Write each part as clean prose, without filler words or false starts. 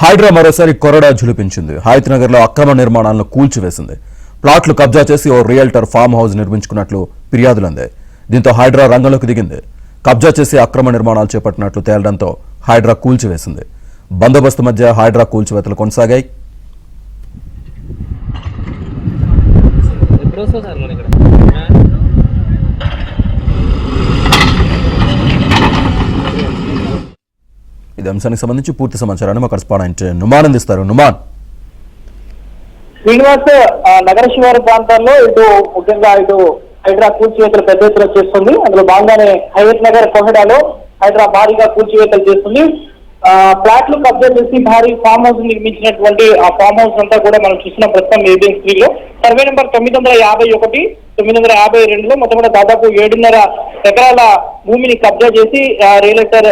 హైడ్రా మరోసారి కొరడా ఝులిపించింది. హయత్ నగర్ లో అక్రమ నిర్మాణాలను కూల్చివేసింది. ప్లాట్లు కబ్జా చేసి ఓ రియల్టర్ ఫామ్ హౌస్ నిర్మించుకున్నట్లు ఫిర్యాదులందాయి. దీంతో హైడ్రా రంగంలోకి దిగింది. కబ్జా చేసి అక్రమ నిర్మాణాలు చేపట్టినట్లు తేలడంతో హైడ్రా కూల్చివేసింది. బందోబస్తు మధ్య హైడ్రా కూల్చివేతలు కొనసాగాయి. ఇది అంశానికి సంబంధించి పూర్తి సమాచారాన్ని మా కరెస్పాండెంట్ నుమాన్ అందిస్తారు. నుమాన్, శ్రీనివాస్, నగర శివారు ప్రాంతాల్లో ముఖ్యంగా హైడ్రా కూల్చివేతలు పెద్ద ఎత్తున చేస్తుంది. అందులో భాగంగానే హయత్ నగర్ కోహెడాలో హైడ్రా భారీగా కూల్చివేతలు చేస్తుంది. ఫ్లాట్లు కబ్జా చేసి భారీ ఫామ్ హౌస్ నిర్మించినటువంటి ఆ ఫామ్ హౌస్ అంతా కూడా మనం చూసిన ప్రస్తుతం ఏబిఎన్ స్క్రీన్ లో సర్వే నెంబర్ 951, 952లో మొత్తం కూడా దాదాపు 7.5 ఎకరాల భూమిని కబ్జా చేసి రియల్టర్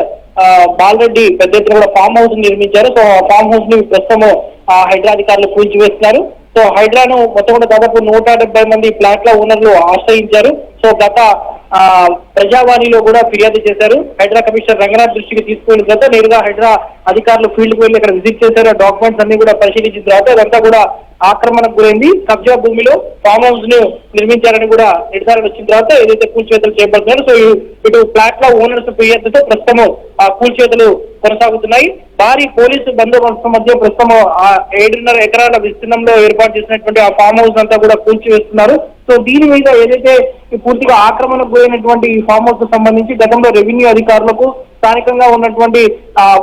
బాలరెడ్డి పెద్ద ఎత్తున కూడా ఫామ్ హౌస్ నిర్మించారు. సో ఆ ఫామ్ హౌస్ ని ప్రస్తుతం హైడ్రా అధికారులు కూల్చివేస్తున్నారు. సో హైడ్రాను మొత్తం కూడా దాదాపు 170 మంది ఫ్లాట్ల ఓనర్లు ఆశ్రయించారు. సో గత ప్రజావాణిలో కూడా ఫిర్యాదు చేశారు. హైడ్రా కమిషనర్ రంగనాథ్ దృష్టికి తీసుకున్న తర్వాత నేరుగా హైడ్రా అధికారులు ఫీల్డ్ కు వెళ్ళి ఇక్కడ విజిట్ చేశారు. డాక్యుమెంట్స్ అన్ని కూడా పరిశీలించిన తర్వాత అదంతా కూడా ఆక్రమణకు గురైంది. కబ్జా భూమిలో ఫామ్ హౌస్ ను నిర్మించారని కూడా నిర్ధారణ వచ్చిన తర్వాత ఏదైతే కూల్చివేతలు చేపడుతున్నారు. సో ఇటు ఫ్లాట్ల ఓనర్స్ ఫిర్యాదుతో ప్రస్తుతం ఆ కూల్చివేతలు కొనసాగుతున్నాయి. భారీ పోలీసు బందోబస్తు మధ్య ప్రస్తుతం 7.5 ఎకరాల విస్తీర్ణంలో ఏర్పాటు చేసినటువంటి ఆ ఫామ్ హౌస్ అంతా కూడా కూల్చివేస్తున్నారు. సో దీని మీద ఏదైతే పూర్తిగా ఆక్రమణకు పోయినటువంటి ఈ ఫామ్ హౌస్ కు సంబంధించి గతంలో రెవెన్యూ అధికారులకు, స్థానికంగా ఉన్నటువంటి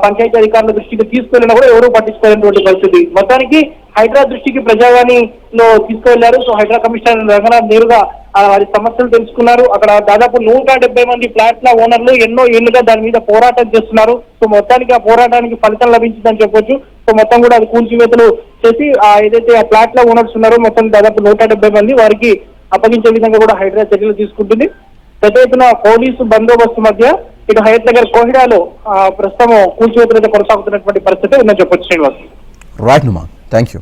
పంచాయతీ అధికారుల దృష్టికి తీసుకెళ్లినా కూడా ఎవరూ పట్టించుకోలేనటువంటి పరిస్థితి. మొత్తానికి హైడ్రా దృష్టికి ప్రజావాణిలో తీసుకువెళ్లారు. సో హైడ్రా కమిషనర్ రంగనాథ్ నేరుగా వారి సమస్యలు తెలుసుకున్నారు. అక్కడ దాదాపు 170 మంది ఫ్లాట్ల ఓనర్లు ఎన్నో ఏళ్లుగా దాని మీద పోరాటం చేస్తున్నారు. సో మొత్తానికి ఆ పోరాటానికి ఫలితం లభించిందని చెప్పొచ్చు. సో మొత్తం కూడా అది కూల్చివేతలు చేసి ఏదైతే ఆ ఫ్లాట్ల ఓనర్స్ ఉన్నారో మొత్తం దాదాపు 170 మంది వారికి అప్పగించే విధంగా కూడా హైడ్రా చర్యలు తీసుకుంటుంది. పెద్ద ఎత్తున పోలీసు బందోబస్తు మధ్య ఇటు హయత్ నగర్ కోహిడాలో ప్రస్తుతం కూల్చివేతలు కొనసాగుతున్నటువంటి పరిస్థితి ఉందని చెప్పొచ్చు. Srinivas, right Numan, thank you.